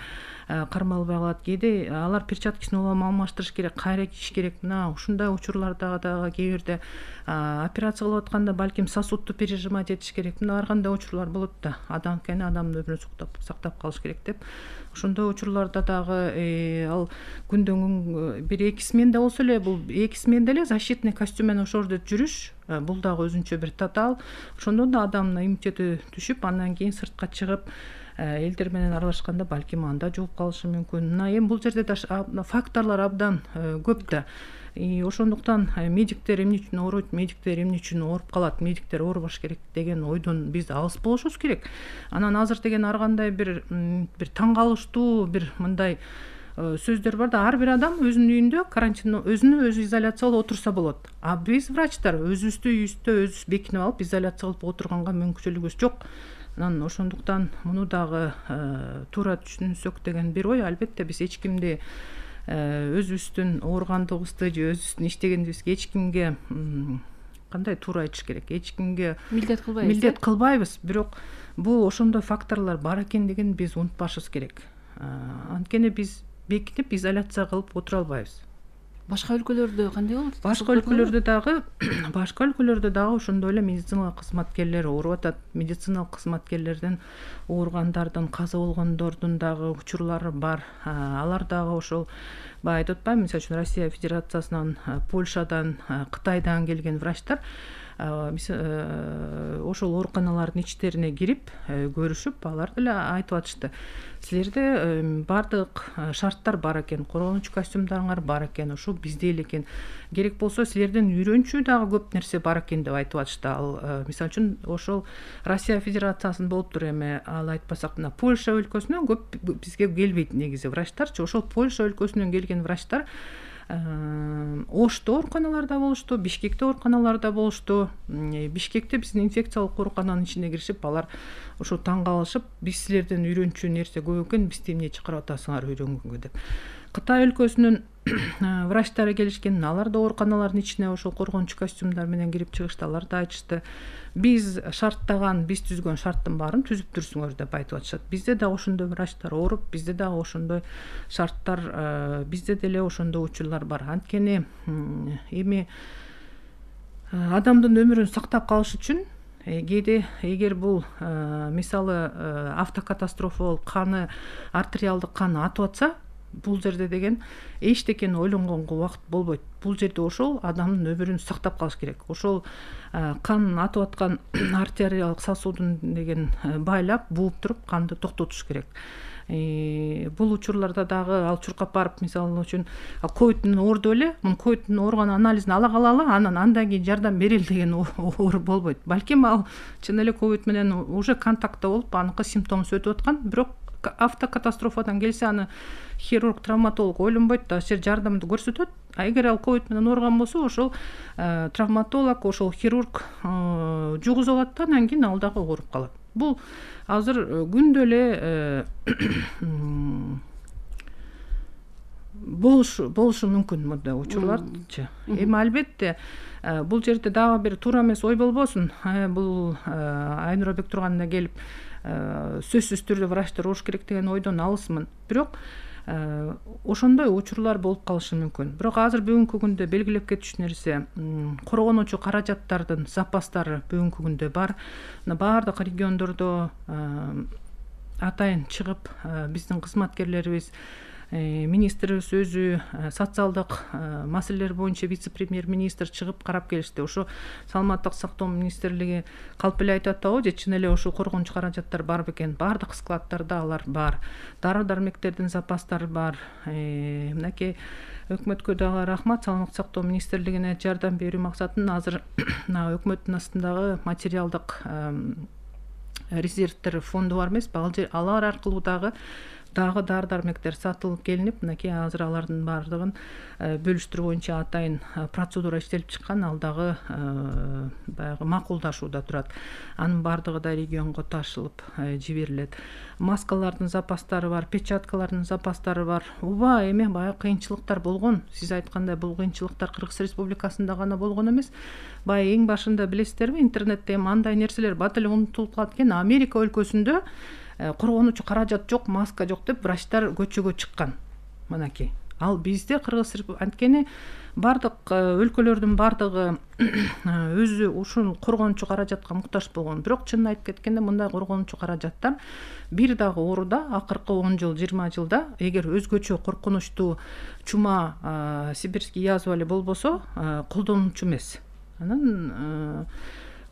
кармалбай калат. Кээде алар перчаткасын улам алмаштырыш керек, кайра кийиш керек. Мына ушундай учурларда дагы кээ бирде операция кылып атканда балким сосудду пережимать этиш керек. Мына ар кандай учурлар болот да. Анткени адамдын өмүрүн сактап калыш керек деп. Ошондой учурларда дагы ал күндөн күн бир 2 сменда болсо эле, бул 2 сменда эле защитный костюм менен ошол жерде жүрүш, бул дагы өзүнчө бир татаал. Ошондон да адамдын иммунитети түшүп, андан кийин сыртка чыгып элдер менен аралашканда балким анда жугуп калышы мүмкүн. Мына эми бул жерде да факторлор абдан көп да. Ошондуктан медиктер эмне үчүн ооруйт, медиктер эмне үчүн ооруп калат, медиктер оорубаш керек деген ойдон биз алыс болушубуз керек. Анан азыр деген ар кандай бир таң калыштуу бир мындай сөздөр бар да, ар бир адам өзүнүн үйүндө карантин өзүнө өзү изоляциялап отурса болот. А биз врачтар өзүбүздү үйүбүздө өзүбүз бекинип алып изоляция кылып отурганга мүмкүнчүлүгүбүз жок. Анан ошондуктан муну дагы туура түшүнсөк деген бир ой. Албетте биз эч кимди өзүбүздүн ооругандыгыбызды же өзүбүздүн иштегендибизге эч кимге кандай туура айтыш керек, эч кимге милдет кылбайбыз. Бирок бул ошондой факторлор бар экендигин биз унутпашыбыз керек. Анткени биз бекинип изоляция кылып отура албайбыз. Башка өлкөлөрдө кандай болот? Башка өлкөлөрдө дагы ошондой эле медициналык кызматкерлер ооруп атат. Медициналык кызматкерлердин ооругандардын, каза болгондордун дагы учурлары бар. Алар дагы ошол айтып атпаймынбы, мисалы үчүн Россия Федерациясынан, Польшадан, Кытайдан келген врачтар ошол ооруканалардын ичтерине кирип көрүшүп, алар деле айтып атышты. Силерде бардык шарттар бар экен, коргонуучу костюмдарыңар бар экен, ошол бизде эле экен. Керек болсо силерден үйрөнчү дагы көп нерсе бар экен деп айтып атышты. Ал мисалы үчүн ошол Россия Федерациясында болуптур, эми ал айтпасак мына Польша өлкөсүнөн көп бизге келбейт негизи врачтарчы. Ошол Польша өлкөсүнөн келген врачтар Ошто ооруканаларда болушту, Бишкекте ооруканаларда болушту. Бишкекте биздин инфекциялык оорукананын ичине киришип, алар ошо таң калышып, биз силерден үйрөнчү нерсе көп экен, бизди эмне чакырып атасыңар үйрөнгөнгө деп. Кытай өлкөсүнүн врачтары келишкен, алар да ооруканалардын ичине ошол коргонуучу костюмдар менен кирип чыгышты. Алар да айтышты, биз шарттаган, биз түзгөн шарттын баарын түзүп турсуңөр деп айтып атышат. Бизде да ошондой врачтар ооруп, бизде да ошондой шарттар, бизде деле ошондой учурлар бар. Анткени эми адамдын өмүрүн сактап калыш үчүн кээде эгер бул мисалы автокатастрофа болуп каны, артериалдык каны атып атса, бул жерде деген эчтекени ойлонгонго убакыт болбойт. Бул жерде ошол адамдын өмүрүн сактап калыш керек. Ошол кан атып аткан артериялык сосудун деген байлап бууп туруп канды токтотуш керек. Бул учурларда дагы ал чуркап барып, мисалы үчүн ковид менен ооруду эле, муну ковид менен ооруган анализин ала калалы, анан андан кийин жардам берели деген оор болбойт. Балким ал чын эле ковид менен уже контактта болуп, аныкы симптомсу өтүп аткан, бирок автокатастрофадан келсе аны хирург, травматолог ойлонбойт да, жер жардамды көрсөтөт. А эгер ал ковид менен ооруган болсо, ошол травматолог, ошол хирург жугузуп алат да, анан кийин ал дагы ооруп калат. Бул азыр күндө эле болушу мүмкүн мындай учурларчы. Эми албетте бул жерде дагы бир туура эмес ой болбосун. Бул Айнура Бектургановна келип сөзсүз түрдө врачтар ооруш керек деген ойдон алысмын. Бирок ошондой учурлар болуп калышы мүмкүн. Бирок азыр бүгүнкү күндө белгилеп кетиш нерсе, коргонуучу каражаттардын запастары бүгүнкү күндө бар. Баардык региондордо атайын чыгып, биздин кызматкерлерибиз, министрибиз өзү, социалдык маселелер боюнча вице-премьер-министр чыгып карап келишти. Ошо саламаттык сактоо министрлиги калп эле айтып атабы, же чын эле ошо коргонуучу каражаттар бар бекен? Баардык складтарда алар бар. Дары-дармектердин запастары бар. Мынакей өкмөткө дагы рахмат, саламаттык сактоо министрлигине жардам берүү максатында азыр өкмөттүн астындагы материалдык резервтер фонду бар эмеспи? Алар аркылуу дагы дары-дармектер сатылып келинип, мынакей азыр алардын баардыгын бөлүштүрүү боюнча атайын процедура иштелип чыккан, ал дагы баягы макулдашууда турат. Анын баардыгы да регионго ташылып жиберилет. Маскалардын запастары бар, печаткалардын запастары бар. Уба эми баягы кыйынчылыктар болгон. Сиз айткандай, бул кыйынчылыктар Кыргыз Республикасында гана болгон эмес. Баягы эң башында билесиздерби, интернетте эми андай нерселер бат эле унутулуп калат экен. Америка өлкөсүндө коргонуучу каражат жок, маска жок деп врачтар көчөгө чыккан. Мынакей. Ал бизде Кыргыз анткени бардык өлкөлөрдүн бардыгы өзү ушул коргонуучу каражатка муктаж болгон. Бирок чынын айтып кеткенде мындай коргонуучу каражаттар бир дагы ооруда, акыркы 10 жыл, 20 жылда эгер өзгөчө коркунучтуу чума, сибирский язва эле болбосо, колдонуучу эмес. Анан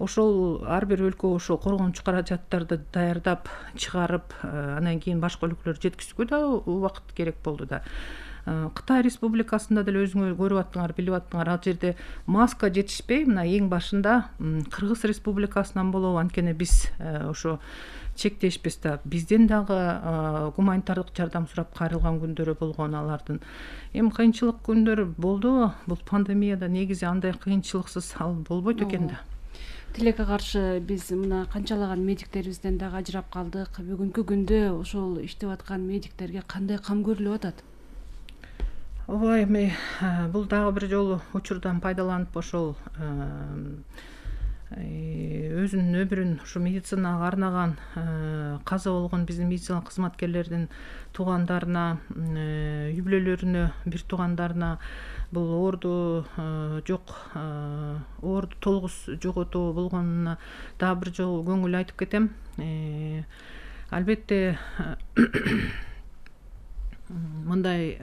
ошол ар бир өлкө ошол коргонуучу каражаттарды даярдап, чыгарып, анан кийин башка өлкөлөргө жеткизүүгө да убакыт керек болду да. Кытай Республикасында деле өзүңөр көрүп аттыңар, билип аттыңар, ал жерде маска жетишпей, мына эң башында Кыргыз Республикасынан болобу, анткени биз ошо чектешпиз да, бизден дагы гуманитардык жардам сурап кайрылган күндөрү болгон алардын. Эми кыйынчылык күндөрү болду. Бул пандемияда негизи андай кыйынчылыксыз ал болбойт экен да. Тилекке каршы биз мына канчалаган медиктерибизден дагы ажырап калдык. Бүгүнкү күндө ошол иштеп аткан медиктерге кандай кам көрүлүп атат? Ооба, эми бул дагы бир жолу учурдан пайдаланып ошол өзүнүн өмүрүн ушу медицинага арнаган, каза болгон биздин медицина кызматкерлердин туугандарына, үй бүлөлөрүнө, бир туугандарына бул оорду жок, оорду толугу жоготуу болгонуна дагы бир жолу көңүл айтып кетем. Албетте мындай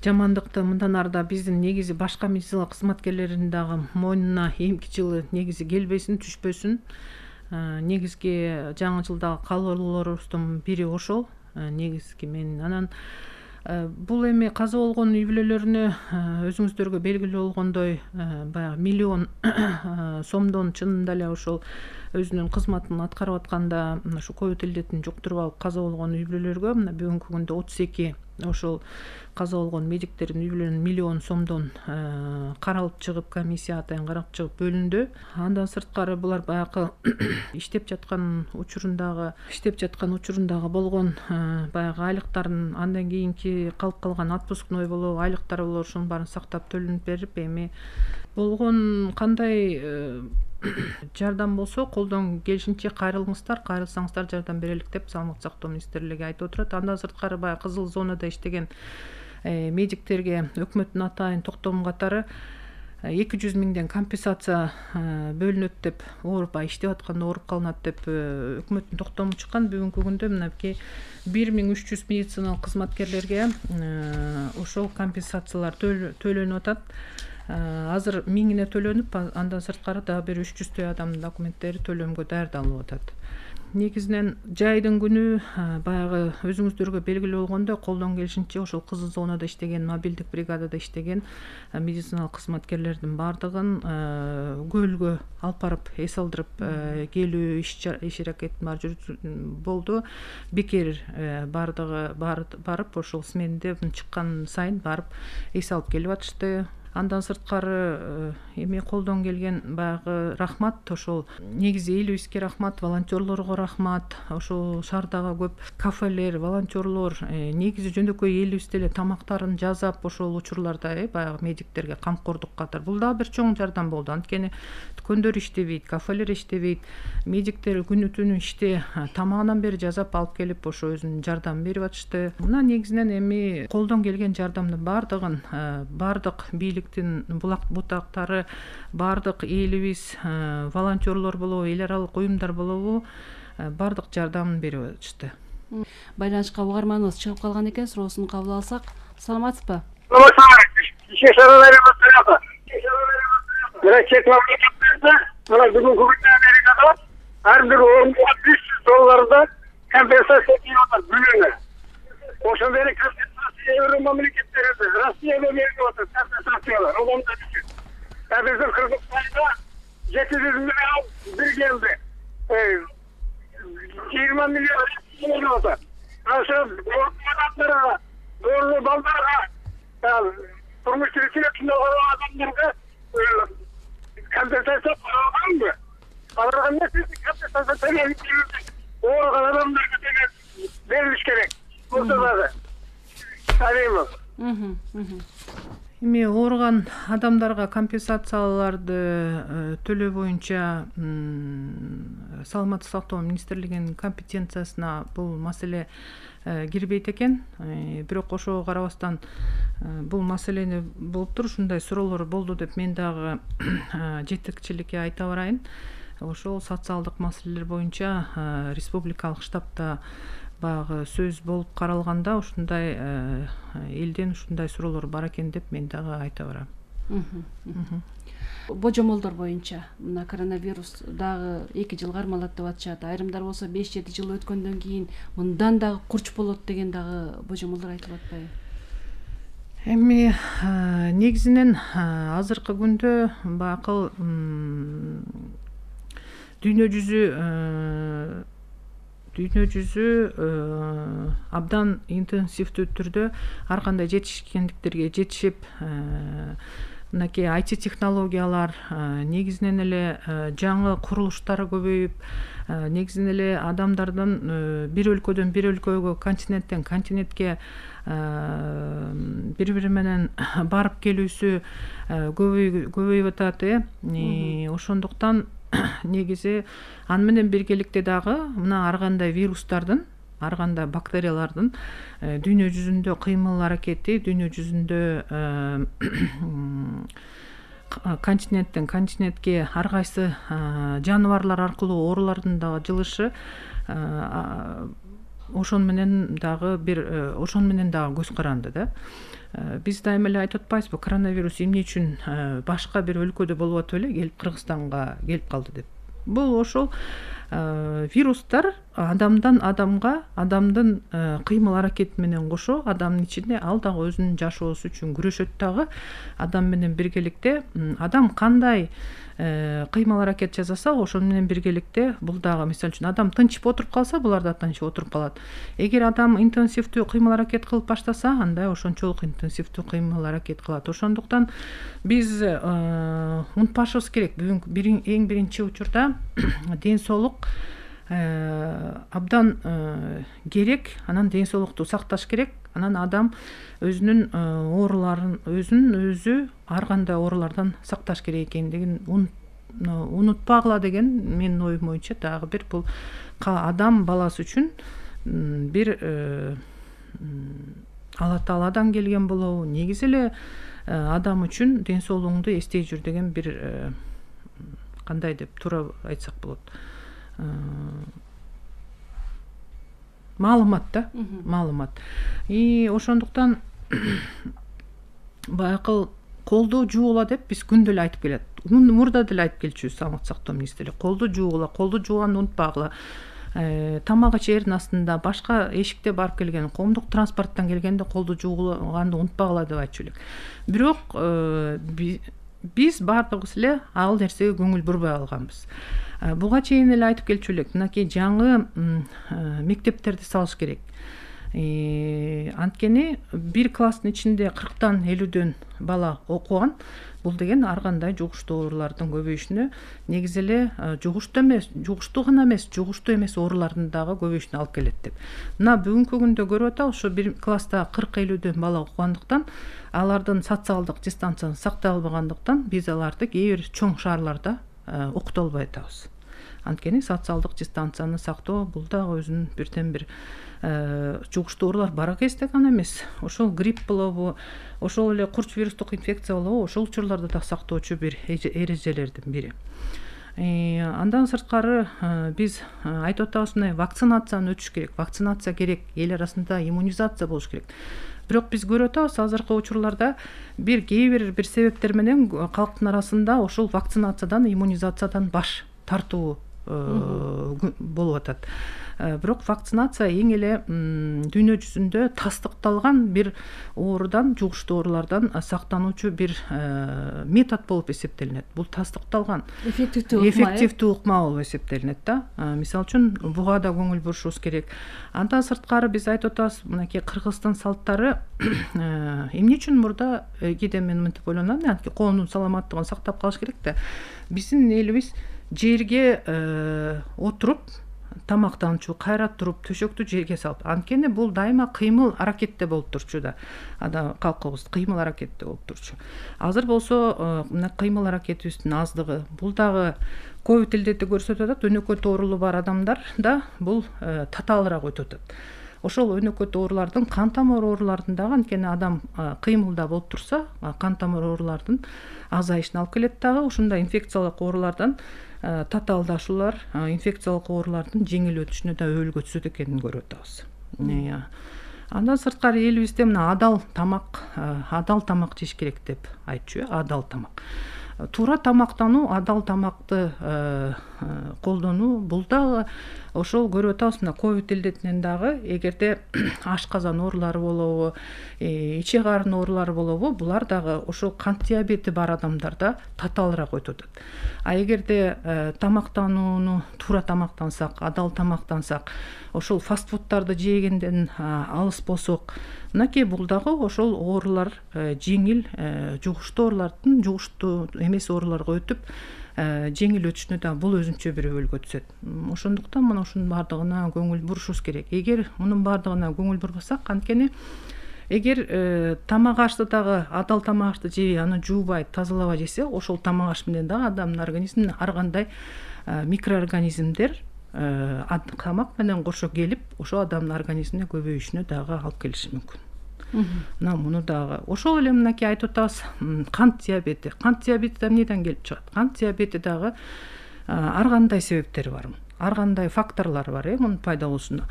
жамандыкты мындан арда биздин негизи башка медицина кызматкерлеринин дагы мойнуна эмки жылы негизи келбесин, түшпөсүн. Негизги жаңы жылдагы каалоолорубуздун бири ошол. Негизги мен анан бул эми каза болгон үй бүлөлөрүнө өзүңүздөргө белгилүү болгондой баягы миллион сомдон чынында эле ошол өзүнүн кызматын аткарып атканда ушу ковид илдетин жуктуруп алып каза болгон үй бүлөлөргө мына бүгүнкү күндө 32 ошол каза болгон медиктердин үй бүлөнүн миллион сомдон каралып чыгып, комиссия атайын карап чыгып бөлүндү. Андан сырткары булар баягы иштеп жаткан учурундагы болгон баягы айлыктарын, андан кийинки калып калган отпускной болобу, айлыктар болобу, ошонун баарын сактап төлөнүп берип, эми болгон кандай жардам болсо колдон келишинче кайрылыңыздар, кайрылсаңыздар жардам берелик деп саламаттык сактоо министрлиги айтып отурат. Андан сырткары баягы кызыл зонада иштеген медиктерге өкмөттүн атайын токтом катары 200 миңден компенсация бөлүнөт деп, оорубай иштеп атканда ооруп калынат деп өкмөттүн токтому чыккан. Бүгүнкү күндө мынакей 1300 медициналык кызматкерлерге ошол компенсациялар төлөнүп атат. Азыр 1000 төлөнүп, андан сырткары дагы бир 300 адамдын документтери төлөмгө даярдалып атат. Негизинен жайдын күнү баягы өзүңүздөргө белгилүү болгондой, колдон келишинче ошол кызыл зонада иштеген, мобилдик бригадада иштеген медициналык кызматкерлердин баардыгын көлгө алып барып эс алдырып келүү иш аракетин болду. Бекер баардыгы барып ошол сменде чыккан сайын барып эс алып келип атышты. Андан сырткары эми колдон келген баягы рахмат, ошол негизи элибизге рахмат, волонтерлорго рахмат, ошол шаардагы көп кафелер, волонтерлор негизи жөндөкөй элибизде эле тамактарын жасап, ошол учурларда баягы медиктерге камкордук катары. Бул дагы бир чоң жардам болду. Анткени дүкөндөр иштебейт, кафелер иштебейт, медиктер күнү түнү иште тамагынан бери жасап алып келип ошо өзүнүн жардамын берип атышты. Мына негизинен эми колдон келген жардамдын баардыгын баардык бийлик бутактары, баардык элибиз, волонтерлор болобу, эл аралык уюмдар болобу, баардык жардамын берип атышты. Байланышка угарманыбыз чыгып калган экен, суроосун кабыл алсак. Саламатсызбы? Ар бир $300 компенсация берип бөлүнө. Ошон бери Евро мамлекеттерде Россияда берип атат компенсациялар. Одан да биздин Кыргызстанда 700 миллион бир келди. 20 миллион берип атат. Ошо адамдарга, доорлуу балдарга, турмуш тиричиликте болгон адамдарга компенсация алганбы? Аларга эмне компенсация берилет? Ооруган адамдарга берилиш керек. Болсо дагы. Эми ооруган адамдарга компенсацияларды төлөө боюнча Саламаттык сактоо министрлигинин компетенциясына бул маселе кирбейт экен. Бирок ошого карабастан бул маселени болуптур, ушундай суроолор болду деп мен дагы жетекчиликке айта барайын. Ошол социалдык маселелер боюнча республикалык штабта баягы сөз болуп каралганда ушундай элден ушундай суроолор бар экен деп мен дагы айта барам. Божомолдор боюнча мына коронавирус дагы 2 жылга армалат деп атышат. Айрымдар болсо 5-7 жыл өткөндөн кийин мындан дагы курч болот деген дагы божомолдор айтылып атпайбы? Эми негизинен азыркы күндө бакыл дүйнө жүзү абдан интенсивдүү түрдө ар кандай жетишкендиктерге жетишип, мынакей IT технологиялар, негизинен эле жаңы курулуштар көбөйүп, негизинен эле адамдардын бир өлкөдөн бир өлкөгө, континенттен континентке бири-бири менен барып келүүсү көбөйүп атат. Ошондуктан негизи аны менен биргеликте дагы мына ар кандай вирустардын, ар кандай бактериялардын дүйнө жүзүндө кыймыл аракети, дүйнө жүзүндө континенттен континентке ар кайсы жаныбарлар аркылуу оорулардын дагы жылышы ошон менен дагы көз каранды да. Биз дайыма эле айтып атпайбызбы, коронавирус эмне үчүн башка бир өлкөдө болуп атып эле келип Кыргызстанга келип калды деп. Бул ошол вирустар адамдан адамга, адамдын кыймыл аракети менен кошо, адамдын ичинде ал дагы өзүнүн жашоосу үчүн күрөшөт дагы. Адам менен биргеликте адам кандай кыймыл аракет жасаса, ошон менен биргеликте бул дагы, мисалы үчүн, адам тынчып отуруп калса, булар да тынчып отуруп калат. Эгер адам интенсивдүү кыймыл аракет кылып баштаса, анда ошончолук интенсивдүү кыймыл аракет кылат. Ошондуктан биз унутпашыбыз керек. Бүгүн эң биринчи учурда ден соолук абдан керек, анан ден соолукту сакташ керек. Анан адам өзүнүн ооруларын өзү ар кандай оорулардан сакташ керек экендигин унутпагыла деген менин оюм боюнча дагы бир бул адам баласы үчүн бир Алла Тааладан келген болобу, негизи эле адам үчүн ден соолугуңду эстей жүр деген бир кандай деп туура айтсак болот, маалымат да, маалымат. Ошондуктан баягы колду жуугула деп биз күндө эле айтып келет. Мурда деле айтып келчүбүз саламаттык сактоо министри. Колду жуугула, колду жууганды унутпагыла. Тамак ичээрдин астында башка эшикте барып келген, коомдук транспорттон келгенде колду жууганды унутпагыла деп айтчу элек. Бирок биз баардыгыбыз эле ал нерсеге көңүл бурбай алганбыз. Буга чейин эле айтып келчү элек, мынакей жаңы мектептерди салыш керек. Анткени бир класстын ичинде 40-тан 50-дөн бала окуган. Бул деген ар кандай жугуштуу оорулардын көбөйүшүнө, негизи эле жугуштуу гана эмес, жугуштуу эмес оорулардын дагы көбөйүшүнө алып келет деп. Мына бүгүнкү күндө көрүп атабыз, ошо бир класста 40-50дөн бала окугандыктан, алардын социалдык дистанцияны сактай албагандыктан биз аларды кээ бир чоң шаарларда окута албай атабыз. Анткени социалдык дистанцияны сактоо бул дагы өзүнүн бирден бир жугуштуу оорулар бара кезде гана эмес, ошол грипп болобу, ошол эле курч вирустук инфекция болобу, ошол учурларда да сактоочу бир эрежелердин бири. Андан сырткары биз айтып атабыз, мына вакцинацияны өтүш керек, вакцинация керек, эл арасында иммунизация болуш керек. Бирок биз көрүп атабыз, азыркы учурларда кээ бир себептер менен калктын арасында ошол вакцинациядан, иммунизациядан баш тартуу болуп атат. Бирок вакцинация эң эле дүйнө жүзүндө тастыкталган бир оорудан, жугуштуу оорулардан сактануучу бир метод болуп эсептелинет. Бул тастыкталган эффективдүү ыкма болуп эсептелинет да. Мисалы үчүн буга да көңүл бурушубуз керек. Андан сырткары биз айтып атабыз, мынакей Кыргыздын салттары эмне үчүн мурда кээде мен мынтип ойлоном, анткени коомдун саламаттыгын сактап калыш керек да. Биздин элибиз жерге отуруп тамактанчу, кайра туруп төшөктү жерге салып, анткени бул дайыма кыймыл аракетте болуп турчу да. Калкыбыз кыймыл аракетте болуп турчу. Азыр болсо мына кыймыл аракетибиздин аздыгы, бул дагы ковид илдети көрсөтүп атат, өнөкөт оорулу бар адамдарда бул татаалыраак өтүп атат. Ошол өнөкөт оорулардын, кан тамыр оорулардын дагы, анткени адам кыймылда болуп турса, кан тамыр оорулардын азайышына алып келет дагы. Ушундай инфекциялык оорулардан, татаалдашуулар, инфекциялык оорулардын жеңил өтүшүнө да өбөлгө түзөт экенин көрүп атабыз. Андан сырткары элибизде мына адал тамак жеш керек деп айтчу, адал тамак. Туура тамактануу, адал тамакты колдонуу, бул дагы ошол көрүп атабыз, мына ковид илдетинен дагы эгерде ашказан оорулары болобу, иче карын оорулары болобу, булар дагы ошол кант диабети бар адамдарда татаалыраак өтүп атат. Эгерде тамактанууну туура тамактансак, адал тамактансак, ошол фастфудтарды жегенден алыс болсок, мынакей бул дагы ошол оорулар жеңил, жугуштуу оорулардын жугуштуу эмес ооруларга өтүп, жеңил өтүшүнө да бул өзүнчө бир өбөлгө түзөт. Ошондуктан мына ушунун баардыгына көңүл бурушубуз керек. Эгер мунун баардыгына көңүл бурбасак, анткени эгер тамак ашты дагы адал тамак ашты жебей, аны жуубай, тазалабай жесе, ошол тамак аш менен дагы адамдын организмине ар кандай микроорганизмдер тамак менен кошо келип, ошо адамдын организмине көбөйүшүнө дагы алып келиши мүмкүн. Мына муну дагы ошол эле мынакей айтып атабыз, кант диабети. Кант диабети да эмнеден келип чыгат? Кант диабети дагы ар кандай себептери бар. Ар кандай факторлор бар, мунун пайда болушуна.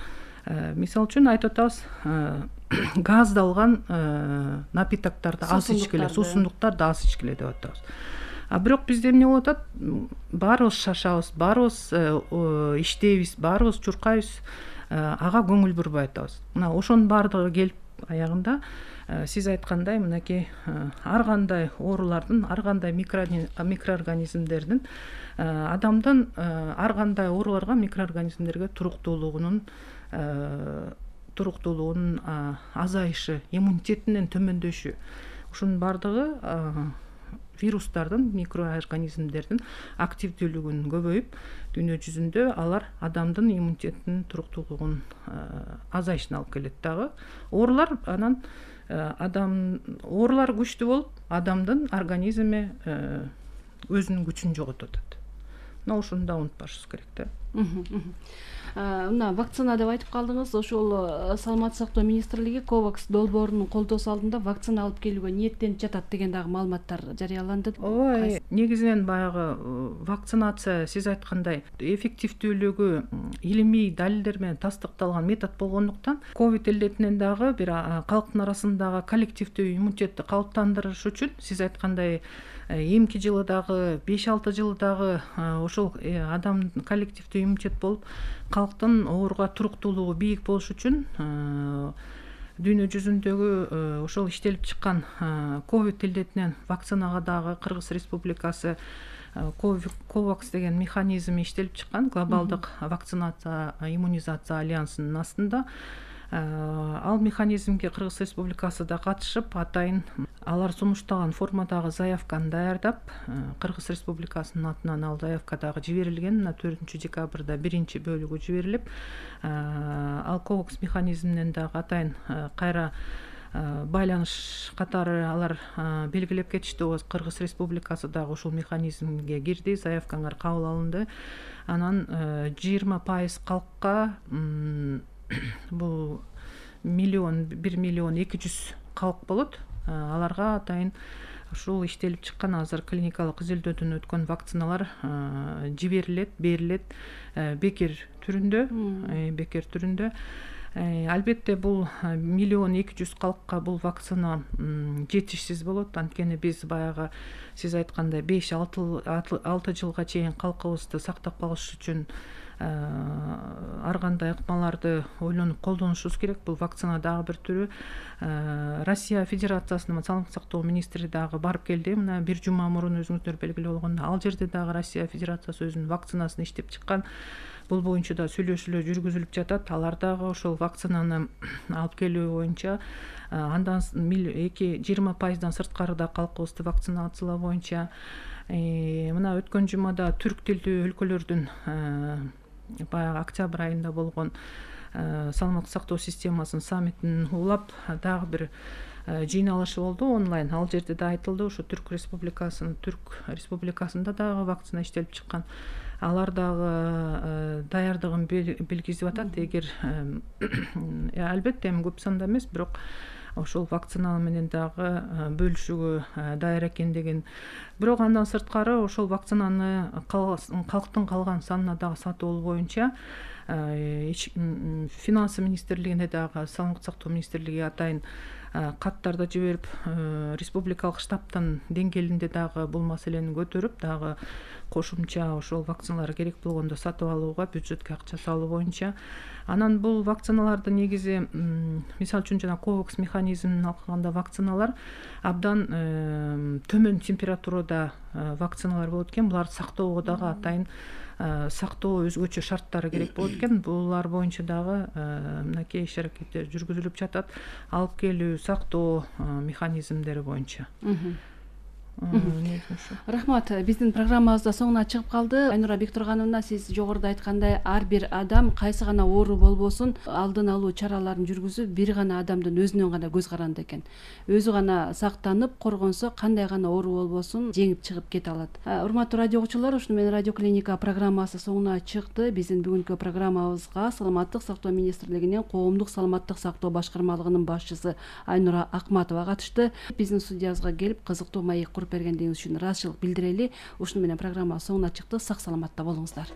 Мисалы үчүн айтып атабыз, газдалган напитоктарды аз ичкиле, суусундуктарды аз ичкиле деп атабыз. Бирок бизде эмне болуп атат? Баарыбыз шашабыз, баарыбыз иштейбиз, баарыбыз чуркайбыз, ага көңүл бурбай атабыз. Мына ошонун баардыгы келип аягында сиз айткандай, мынакей ар кандай оорулардын, ар кандай микроорганизмдердин, адамдын ар кандай ооруларга, микроорганизмдерге туруктуулугунун азайышы, иммунитетинин төмөндөшү, ушунун баардыгы вирустардын, микроорганизмдердин активдүүлүгүнүн көбөйүп, дүйнө жүзүндө алар адамдын иммунитетинин туруктуулугунун азайышына алып келет дагы. Оорулар анан оорулар күчтүү болуп, адамдын организми өзүнүн күчүн жоготуп атат. Мына ушуну да унутпашыбыз керек да. Мына вакцина деп айтып калдыңыз. Ошол Саламаттык сактоо министрлиги Ковакс долбоорунун колдоосу алдында вакцина алып келүүгө ниеттенип жатат деген дагы маалыматтар жарыяланды. Ооба, негизинен баягы вакцинация сиз айткандай эффективдүүлүгү илимий далилдер менен тастыкталган метод болгондуктан ковид илдетинен дагы бир калктын арасындагы коллективдүү иммунитетти калыптандырыш үчүн сиз айткандай эмки жылы дагы 5-6 жылы дагы ошол адамдын коллективдүү иммунитет болуп калктын ооруга туруктуулугу бийик болуш үчүн дүйнө жүзүндөгү ошол иштелип чыккан ковид илдетинен вакцинага дагы Кыргыз Республикасы Ковакс деген механизм иштелип чыккан глобалдык вакцинация иммунизация альянсынын астында. Ал механизмге Кыргыз Республикасы да катышып, атайын алар сунуштаган формадагы заявканы даярдап, Кыргыз Республикасынын атынан ал заявка дагы жиберилген. 4 декабрда биринчи бөлүгү жиберилип, ал Ковакс механизминен дагы атайын кайра байланыш катары алар белгилеп кетишти. Кыргыз Республикасы дагы ушул механизмге кирди, заявкаңар кабыл алынды. Анан 20% калкка бул 1 миллион 200 калк болот. Аларга атайын ушул иштелип чыккан азыр клиникалык изилдөөдөн өткөн вакциналар жиберилет, берилет бекер түрүндө. Албетте бул 1 миллион 200 калкка бул вакцина жетишсиз болот. Анткени биз баягы сиз айткандай 5-6 жылга чейин калкыбызды сактап калыш үчүн ар кандай ыкмаларды ойлонуп колдонушубуз керек. Бул вакцина дагы бир түрү. Россия Федерациясынын саламаттык сактоо министри дагы барып келди. Мына бир жума мурун өзүңүздөр белгилүү болгондо ал жерде дагы Россия Федерациясы өзүнүн вакцинасын иштеп чыккан. Бул боюнча да сүйлөшүүлөр жүргүзүлүп жатат. Алар дагы ошол вакцинаны алып келүү боюнча андан 20%дан сырткарыда калкыбызды вакцинациялоо боюнча мына өткөн жумада түрк тилдүү өлкөлөрдүн баягы октябрь айында болгон саламаттык сактоо системасынын саммитин улап дагы бир жыйналышы болду онлайн. Ал жерде да айтылды, ушу Түрк Республикасында дагы вакцина иштелип чыккан. Алар дагы даярдыгын билгизип атат. Эгер албетте эми көп санда эмес, бирок ошол вакцина менен дагы бөлүшүүгө даяр экен деген. Бирок андан сырткары ошол вакцинаны калктын калган санына дагы сатуу боюнча финансы министрлигине дагы саламаттык сактоо министрлиги атайын каттарды жиберип, республикалык штабтын деңгээлинде дагы бул маселени көтөрүп, дагы кошумча ошол вакциналар керек болгондо сатып алууга, бюджетке акча салуу боюнча. Анан бул вакциналарды негизи мисалы үчүн жана Ковакс механизмин алганда вакциналар абдан төмөн температурада вакциналар болот экен. Буларды сактоого дагы атайын сактоо өзгөчө шарттары керек болот экен. Булар боюнча дагы мынакей иш-аракеттер жүргүзүлүп жатат. Алып келүү, сактоо механизмдери боюнча. Рахмат. Биздин программабызда соңуна чыгып калды. Айнура Бектургановна, сиз жогоруда айткандай, ар бир адам кайсы гана оору болбосун алдын алуу чараларын жүргүзүп, бир гана адамдын өзүнөн гана көз каранды экен. Өзү гана сактанып, коргонсо, кандай гана оору болбосун жеңип чыгып кете алат. Урматтуу радио угуучулар, ушуну менен Радио Клиника программасы соңуна чыкты. Биздин бүгүнкү программабызга Саламаттык сактоо министрлигинин коомдук саламаттык сактоо башкармалыгынын башчысы Айнура Акматова катышты. Биздин студиябызга келип кызыктуу маек бергендигиңиз үчүн ыраазычылык билдирели. Ушуну менен программа соңуна чыкты. Сак саламатта болуңуздар.